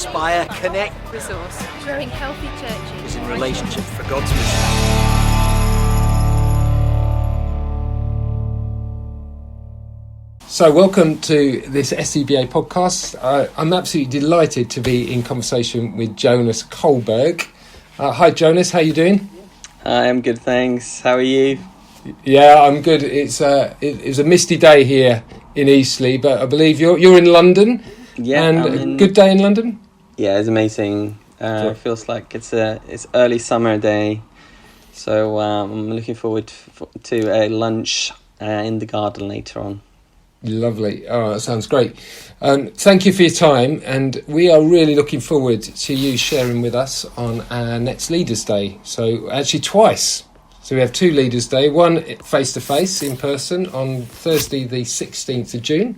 inspire, connect, resource, growing healthy churches is in relationship for God's mission. So welcome to this SCBA podcast. I'm absolutely delighted to be in conversation with Jonas Kulberg. Hi Jonas, how are you doing? Hi, I'm good, thanks. How are you? Yeah, I'm good. It's a misty day here in Eastleigh, but I believe you're in London. Yeah, and a good day in London. Yeah, it's amazing. It feels like it's early summer day, so I'm looking forward to a lunch in the garden later on. Lovely. Oh, that sounds great. Thank you for your time, and we are really looking forward to you sharing with us on our next Leaders' Day. So actually twice. So we have two Leaders' Day, one face-to-face in person on Thursday the 16th of June,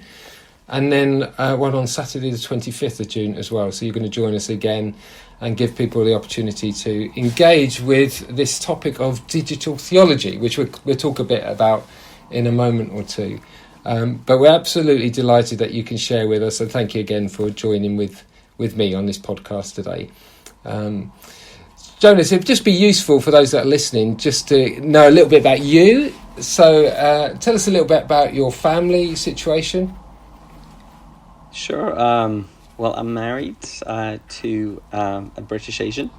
and then one on Saturday the 25th of June as well. So you're going to join us again and give people the opportunity to engage with this topic of digital theology, which we'll talk a bit about in a moment or two. But we're absolutely delighted that you can share with us, and thank you again for joining with me on this podcast today. Jonas, it'd just be useful for those that are listening just to know a little bit about you. So tell us a little bit about your family situation. Sure. Well, I'm married to a British Asian,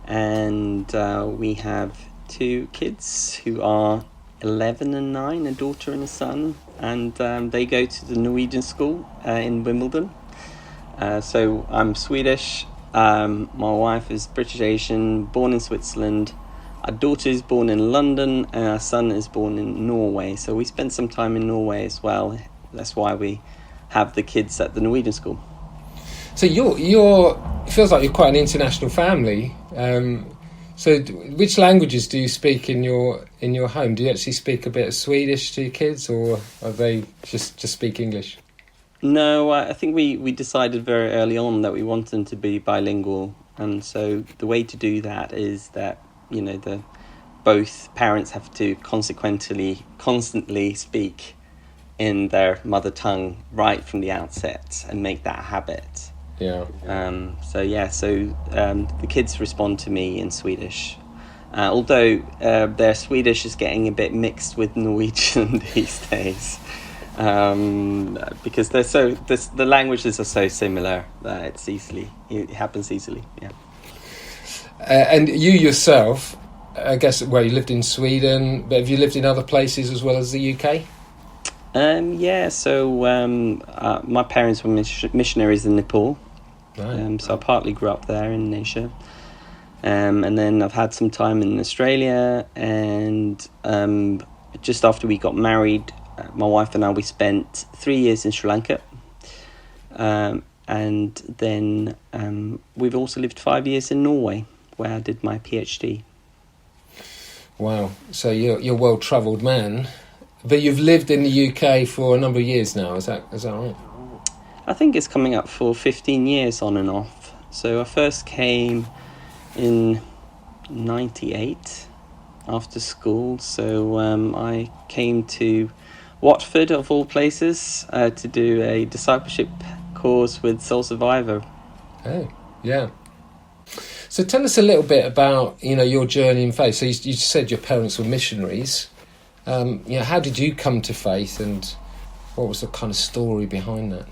and we have two kids who are 11 and 9, a daughter and a son, and they go to the Norwegian school in Wimbledon. So I'm Swedish, my wife is British Asian, born in Switzerland, our daughter is born in London, and our son is born in Norway. So we spent some time in Norway as well. That's why we have the kids at the Norwegian school. So it feels like you're quite an international family. So which languages do you speak in your home? Do you actually speak a bit of Swedish to your kids, or are they just speak English? No, I think we decided very early on that we want them to be bilingual, and so the way to do that is that both parents have to constantly speak in their mother tongue right from the outset and make that a habit. Yeah. So the kids respond to me in Swedish, although their Swedish is getting a bit mixed with Norwegian these days, because the languages are so similar that it happens easily. Yeah. And you yourself, I guess, you lived in Sweden, but have you lived in other places as well as the UK? My parents were missionaries in Nepal. Right. So I partly grew up there in Asia, and then I've had some time in Australia, and just after we got married, my wife and I, we spent 3 years in Sri Lanka, and then we've also lived 5 years in Norway, where I did my PhD. Wow, so you're a well-travelled man, but you've lived in the UK for a number of years now, is that right? I think it's coming up for 15 years on and off. So I first came in 98 after school. So I came to Watford, of all places, to do a discipleship course with Soul Survivor. Oh, yeah. So tell us a little bit about, your journey in faith. So you said your parents were missionaries. How did you come to faith, and what was the kind of story behind that?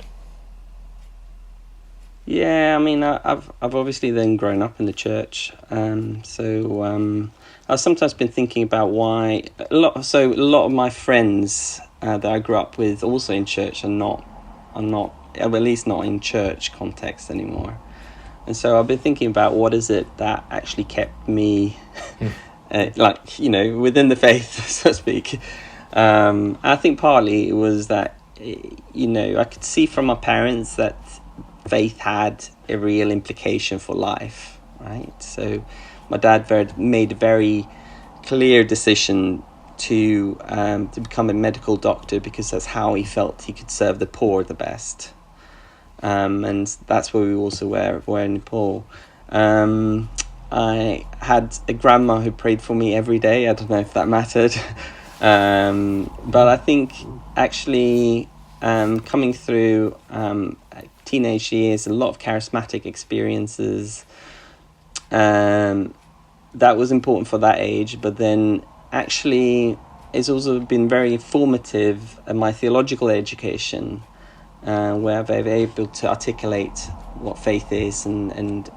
Yeah, I mean, I've obviously then grown up in the church, so I've sometimes been thinking about why a lot of my friends that I grew up with also in church are not, at least not in church context anymore, and so I've been thinking about what is it that actually kept me, within the faith, so to speak. I think partly it was that, I could see from my parents that faith had a real implication for life, right? So my dad made a very clear decision to become a medical doctor because that's how he felt he could serve the poor the best, and that's where we also were in Nepal. I had a grandma who prayed for me every day. I don't know if that mattered, but I think actually coming through teenage years, a lot of charismatic experiences. That was important for that age, but then actually it's also been very formative in my theological education, where I've been able to articulate what faith is and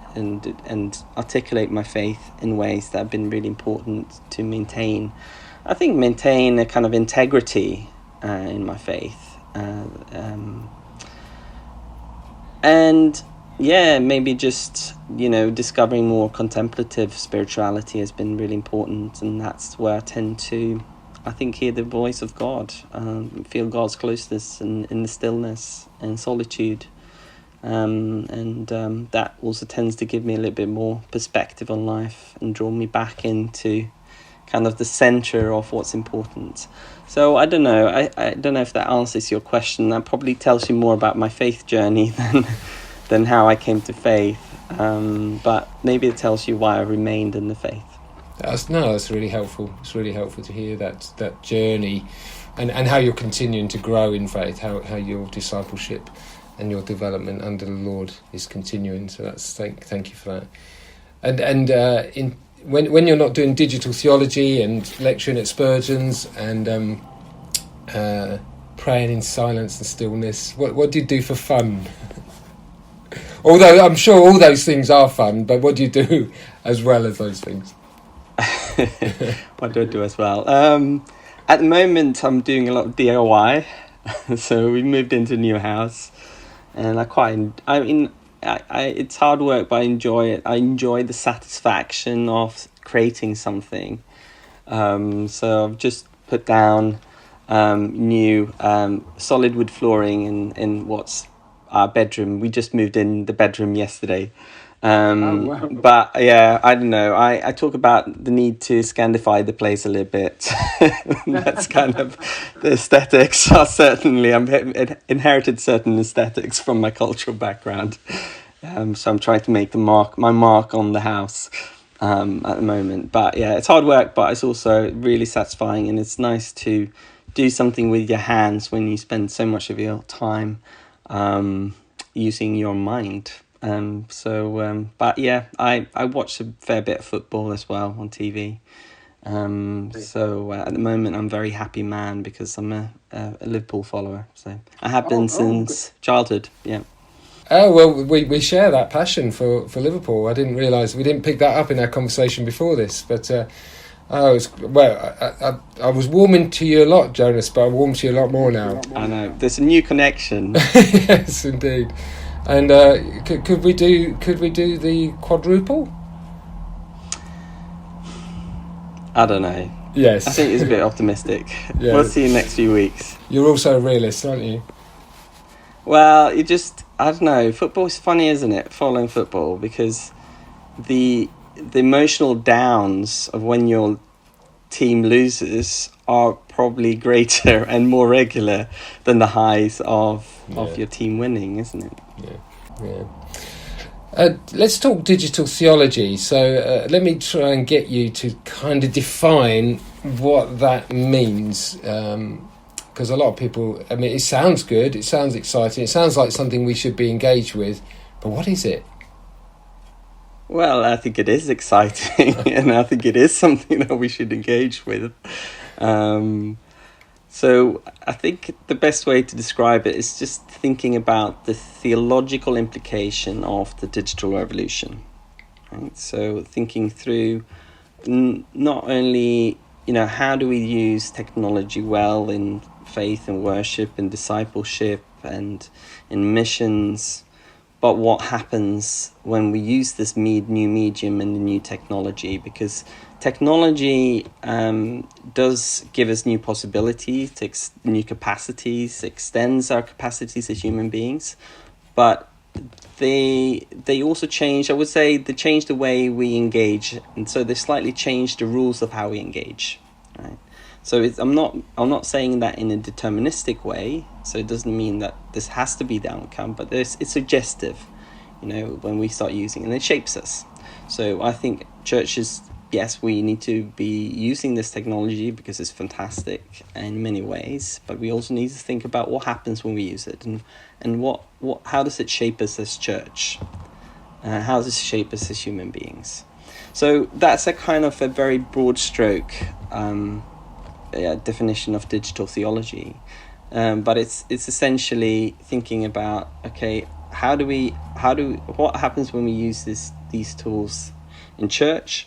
articulate my faith in ways that have been really important to maintain a kind of integrity in my faith. And yeah, maybe just, discovering more contemplative spirituality has been really important, and that's where I tend to, hear the voice of God, feel God's closeness in the stillness and solitude. That also tends to give me a little bit more perspective on life and draw me back into kind of the center of what's important. So I don't know. I don't know if that answers your question. That probably tells you more about my faith journey than how I came to faith. But maybe it tells you why I remained in the faith. That's really helpful. It's really helpful to hear that journey and how you're continuing to grow in faith, how your discipleship and your development under the Lord is continuing. So that's thank you for that. And when you're not doing digital theology and lecturing at Spurgeon's and praying in silence and stillness, what do you do for fun? Although I'm sure all those things are fun, but what do you do as well as those things? What do I do as well? At the moment, I'm doing a lot of DIY. So we moved into a new house, and it's hard work, but I enjoy it. I enjoy the satisfaction of creating something. So I've just put down new solid wood flooring in what's our bedroom. We just moved in the bedroom yesterday. Wow. But yeah, I don't know. I talk about the need to Scandify the place a little bit. That's kind of the aesthetics are certainly. I've inherited certain aesthetics from my cultural background. So I'm trying to make my mark on the house at the moment. But yeah, it's hard work, but it's also really satisfying, and it's nice to do something with your hands when you spend so much of your time using your mind. But yeah, I watch a fair bit of football as well on TV. So at the moment I'm a very happy man because I'm a Liverpool follower. So I have been since childhood. Yeah. Oh well, we share that passion for Liverpool. I didn't realise we didn't pick that up in our conversation before this, but I was warming to you a lot, Jonas, but I'm warm to you a lot more now. I know there's a new connection. Yes, indeed. And could we do the quadruple? I don't know. Yes. I think it's a bit optimistic. Yeah. We'll see in the next few weeks. You're also a realist, aren't you? Well, I don't know. Football is funny, isn't it? Following football, because the emotional downs of when your team loses are probably greater and more regular than the highs of your team winning, isn't it? Yeah. Let's talk digital theology. So let me try and get you to kind of define what that means. Because a lot of people, it sounds good, it sounds exciting, it sounds like something we should be engaged with, but what is it? Well, I think it is exciting, and I think it is something that we should engage with. So I think the best way to describe it is just thinking about the theological implication of the digital revolution. Right? So thinking through not only, how do we use technology well in faith and worship and discipleship and in missions, but what happens when we use this new medium and the new technology, because technology does give us new possibilities, new capacities, extends our capacities as human beings, but they also change, I would say, they change the way we engage, and so they slightly change the rules of how we engage, right? So I'm not saying that in a deterministic way, so it doesn't mean that this has to be the outcome, but it's suggestive, when we start using it, and it shapes us. So I think churches yes, we need to be using this technology because it's fantastic in many ways, but we also need to think about what happens when we use it, and how does it shape us as church? How does it shape us as human beings? So that's a kind of a very broad stroke definition of digital theology, but it's essentially thinking about, okay, what happens when we use these tools in church?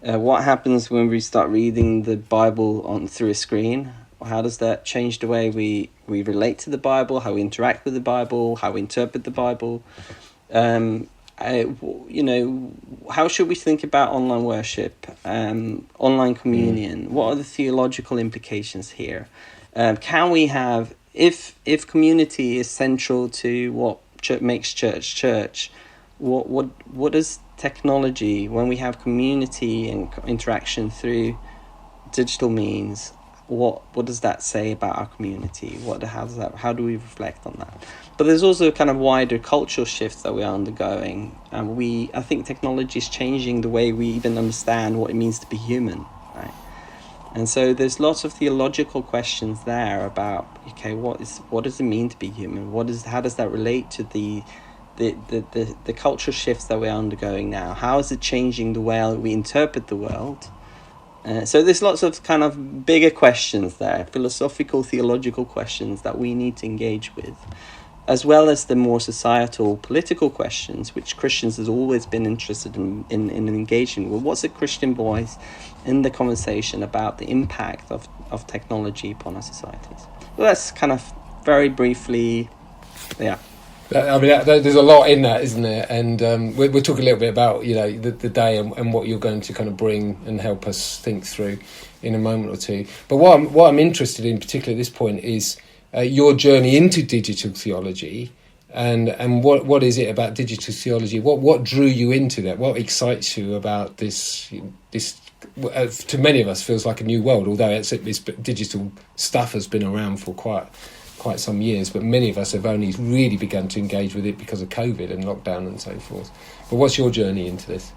What happens when we start reading the Bible through a screen? How does that change the way we relate to the Bible, how we interact with the Bible, how we interpret the Bible? How should we think about online worship, online communion? What are the theological implications here? Can we have, if community is central to what makes church, what does technology, when we have community and interaction through digital means, what does that say about our community? How do we reflect on that? But there's also a kind of wider cultural shifts that we are undergoing, and I think technology is changing the way we even understand what it means to be human, right? And so there's lots of theological questions there about, okay, what does it mean to be human? How does that relate to the cultural shifts that we're undergoing now? How is it changing the way we interpret the world? So there's lots of kind of bigger questions there, philosophical, theological questions that we need to engage with, as well as the more societal, political questions, which Christians has always been interested in engaging with. What's a Christian voice in the conversation about the impact of technology upon our societies? Well, that's kind of very briefly, yeah. There's a lot in that, isn't there? And we'll talk a little bit about the day and what you're going to kind of bring and help us think through in a moment or two. But what I'm interested in, particularly at this point, is your journey into digital theology, and what is it about digital theology? What drew you into that? What excites you about this? To many of us, feels like a new world. Although it's digital stuff has been around for quite some years, but many of us have only really begun to engage with it because of COVID and lockdown and so forth. But what's your journey into this?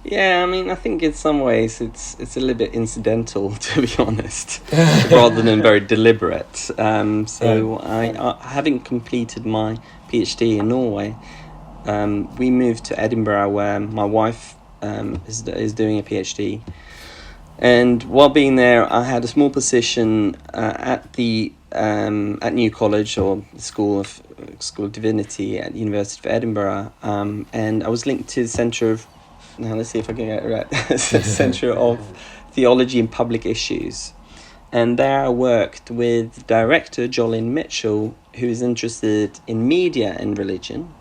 Yeah, I mean, I think in some ways it's a little bit incidental, to be honest, rather than very deliberate. I having completed my PhD in Norway, we moved to Edinburgh, where my wife is doing a PhD. And while being there, I had a small position at New College, or School of Divinity at the University of Edinburgh, and I was linked to the Centre of, now let's see if I can get it right, Centre of Theology and Public Issues. And there I worked with director Jolyn Mitchell, who is interested in media and religion.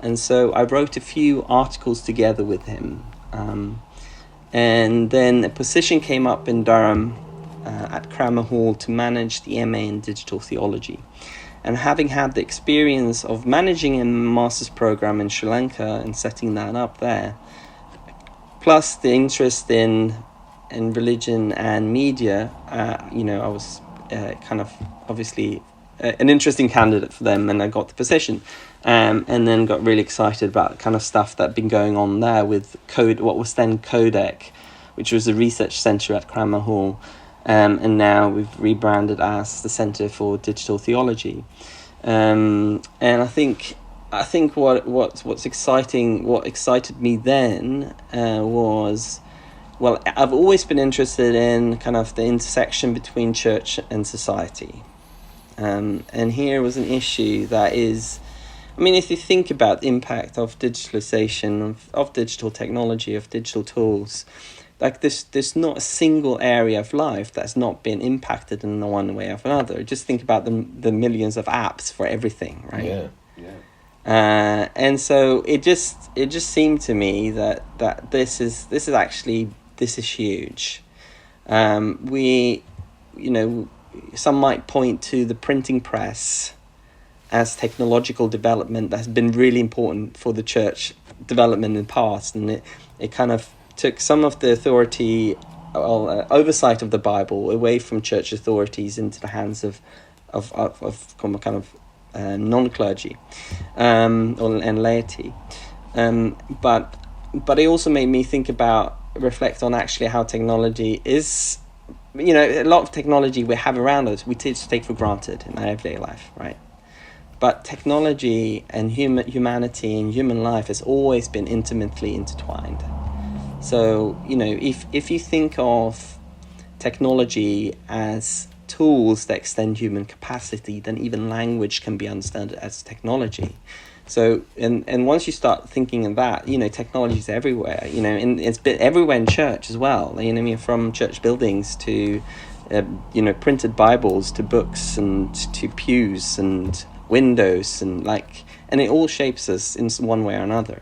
And so I wrote a few articles together with him. And then a position came up in Durham at Cranmer Hall to manage the MA in Digital Theology. And having had the experience of managing a master's program in Sri Lanka and setting that up there, plus the interest in religion and media, I was kind of obviously an interesting candidate for them, and I got the position. And then got really excited about the kind of stuff that had been going on there with what was then Codec, which was a research centre at Cranmer Hall. And now we've rebranded as the Centre for Digital Theology. And I think what's exciting, what excited me then was, well, I've always been interested in kind of the intersection between church and society. And here was an issue that is, I mean, if you think about the impact of digitalization, of digital technology, of digital tools, like there's not a single area of life that's not been impacted in one way or another. Just think about the millions of apps for everything, right? Yeah. And so it just seemed to me that this is huge. Some might point to the printing press as technological development that's been really important for the church development in the past, and it kind of took some of the authority, oversight of the Bible away from church authorities into the hands of kind of non-clergy and laity. But it also made me think about reflect on actually how technology is, a lot of technology we have around us, we tend to take for granted in our everyday life, right? But technology and humanity and human life has always been intimately intertwined. So, if you think of technology as tools that extend human capacity, then even language can be understood as technology. So, and once you start thinking of that, technology is everywhere, it's been everywhere in church as well. From church buildings to, printed Bibles to books and to pews and windows and it all shapes us in one way or another.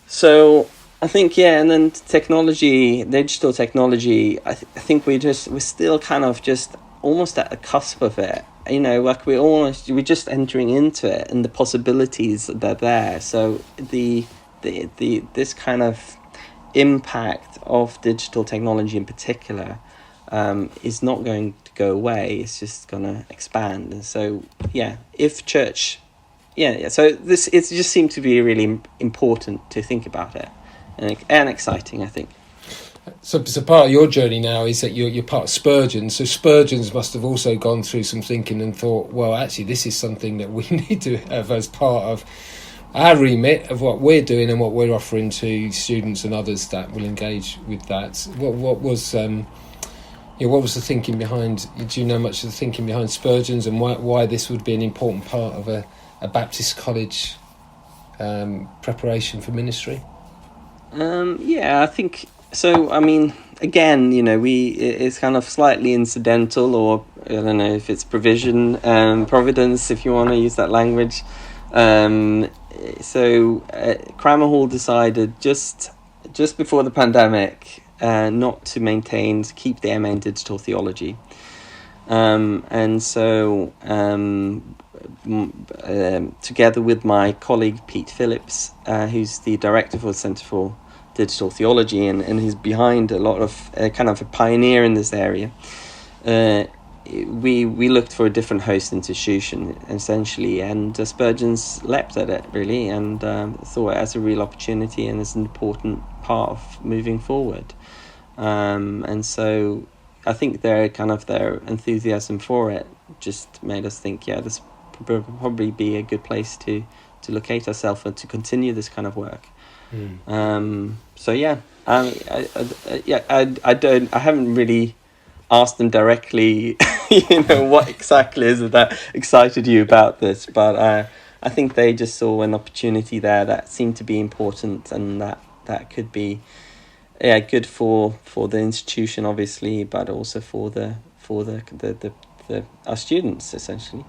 So I think, and then technology, digital technology, I think we're still kind of just almost at the cusp of it. We're just entering into it, and the possibilities that are there. So this kind of impact of digital technology in particular is not going to go away. It's just going to expand. And so, if church, so it just seemed to be really important to think about it, and exciting, I think. So part of your journey now is that you're part of Spurgeon. So Spurgeons must have also gone through some thinking and thought, well, actually, this is something that we need to have as part of our remit of what we're doing and what we're offering to students and others that will engage with that. What was the thinking behind? Do you know much of the thinking behind Spurgeon's and why this would be an important part of a Baptist college preparation for ministry? I think so. I mean, again, it's kind of slightly incidental, or I don't know if it's providence, if you want to use that language. So Cranmer Hall decided just before the pandemic not to keep the MA in Digital Theology. And so together with my colleague Pete Phillips, who's the director for the Centre for Digital Theology and who's behind a lot of kind of a pioneer in this area, we looked for a different host institution essentially, and Spurgeon's leapt at it really, and thought it as a real opportunity and as an important part of moving forward. And so I think their enthusiasm for it just made us think, this would probably be a good place to locate ourselves and to continue this kind of work. I haven't really asked them directly, what exactly is it that excited you about this, but I think they just saw an opportunity there that seemed to be important, and that could be good for the institution obviously, but also for our students essentially.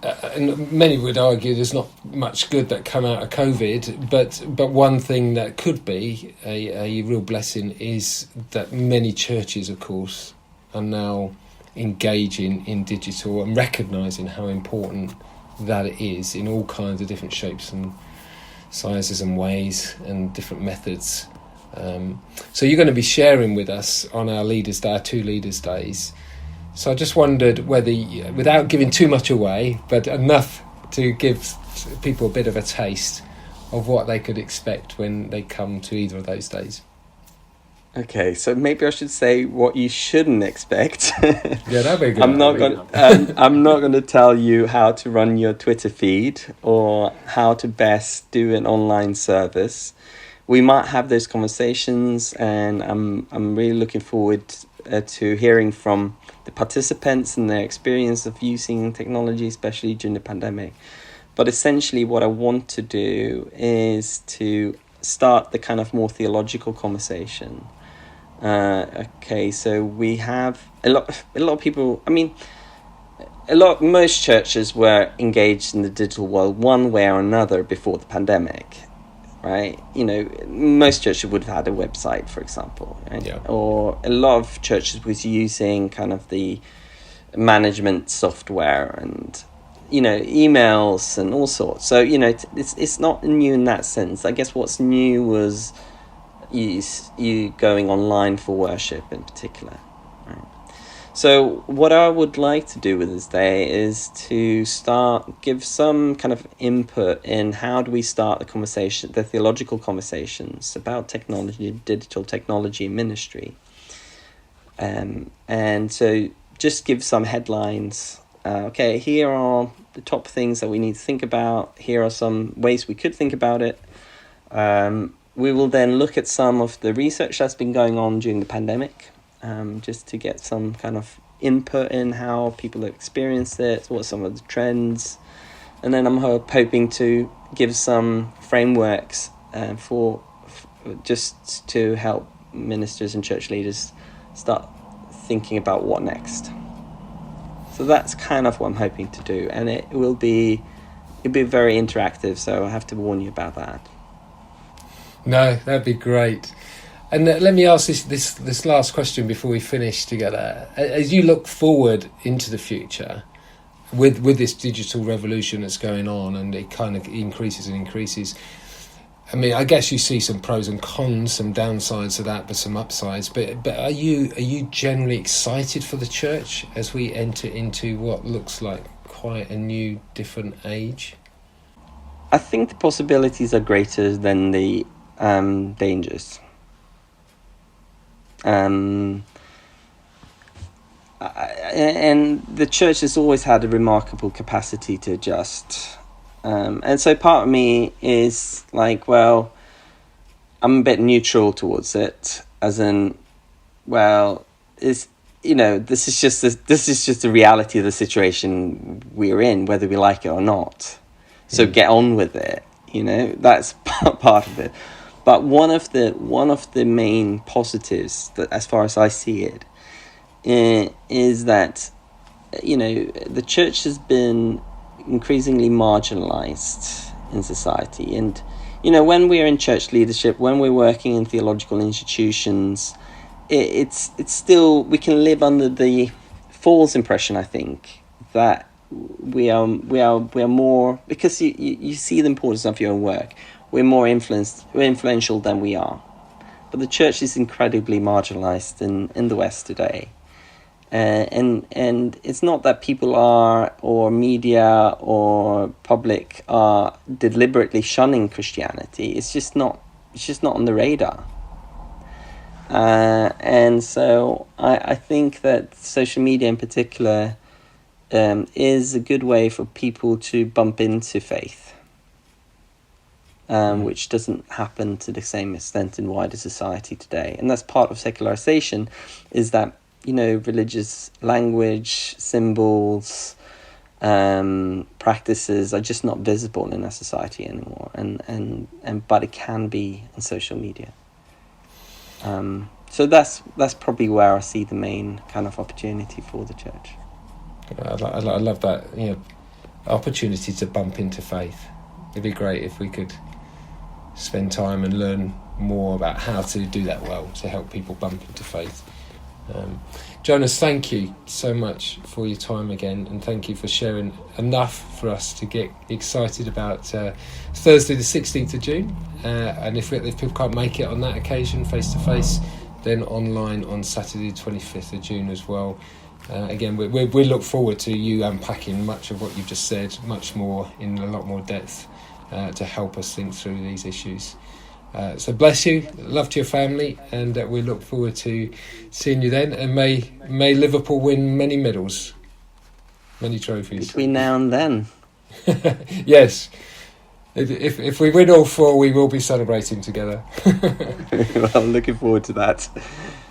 And many would argue there's not much good that come out of COVID, but one thing that could be a real blessing is that many churches, of course, are now engaging in digital and recognising how important that it is in all kinds of different shapes and sizes and ways and different methods. So you're going to be sharing with us on our Leaders' Day, our 2 Leaders' Days. So I just wondered whether, without giving too much away, but enough to give people a bit of a taste of what they could expect when they come to either of those days. Okay, so maybe I should say what you shouldn't expect. Yeah, that'd be good. I'm not going to tell you how to run your Twitter feed or how to best do an online service. We might have those conversations, and I'm really looking forward to hearing from the participants and their experience of using technology, especially during the pandemic. But essentially what I want to do is to start the kind of more theological conversation. So we have a lot of people, most churches were engaged in the digital world one way or another before the pandemic. Right, most churches would have had a website, for example, right? Yeah. Or a lot of churches was using kind of the management software and emails and all sorts. So it's not new in that sense. I guess what's new was you going online for worship in particular. Right? So what I would like to do with this day is to give some kind of input in how do we start the theological conversations about technology, digital technology and ministry. And so just give some headlines. Okay, here are the top things that we need to think about. Here are some ways we could think about it. We will then look at some of the research that's been going on during the pandemic, just to get some kind of input in how people have experienced it, what are some of the trends. And then I'm hoping to give some frameworks for just to help ministers and church leaders start thinking about what next. So that's kind of what I'm hoping to do, and it'll be very interactive, so I have to warn you about that. No, that'd be great. And let me ask this last question before we finish together. As you look forward into the future, with this digital revolution that's going on, and it kind of increases and increases, I mean, I guess you see some pros and cons, some downsides to that, but some upsides. But are you generally excited for the church as we enter into what looks like quite a new, different age? I think the possibilities are greater than the dangers. And the church has always had a remarkable capacity to adjust. And so part of me is like, well, I'm a bit neutral towards it, as in, well, this is just the reality of the situation we're in, whether we like it or not. So get on with it. That's part of it. But one of the main positives, that, as far as I see it, is that the church has been increasingly marginalized in society, and when we're in church leadership, when we're working in theological institutions, it's still, we can live under the false impression, I think, that we are more, because you see the importance of your own work, we're more influential than we are. But the church is incredibly marginalized in the West today. And it's not that people or media or public are deliberately shunning Christianity. It's just not on the radar. And so I think that social media in particular is a good way for people to bump into faith, which doesn't happen to the same extent in wider society today. And that's part of secularization, is that religious language, symbols, practices are just not visible in our society anymore, but it can be in social media. So that's probably where I see the main kind of opportunity for the church. I love that, opportunity to bump into faith. It'd be great if we could spend time and learn more about how to do that well, to help people bump into faith. Jonas, thank you so much for your time again, and thank you for sharing enough for us to get excited about Thursday the 16th of June, and if people can't make it on that occasion face to face, then online on Saturday the 25th of June as well. Again, we look forward to you unpacking much of what you've just said, much more in a lot more depth, to help us think through these issues. So bless you, love to your family, and we look forward to seeing you then, and may Liverpool win many medals, many trophies. Between now and then. Yes. If we win all four, we will be celebrating together. Well, I'm looking forward to that.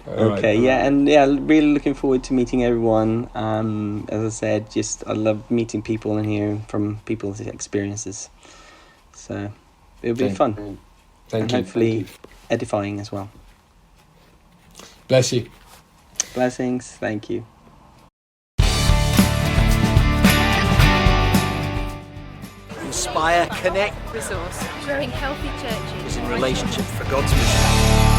Okay, really looking forward to meeting everyone. As I said, I love meeting people and hearing from people's experiences. So it'll be fun. Thank you. Hopefully edifying as well. Bless you. Blessings. Thank you. Inspire, connect, Resource. Growing healthy churches. is in relationship for God's mission.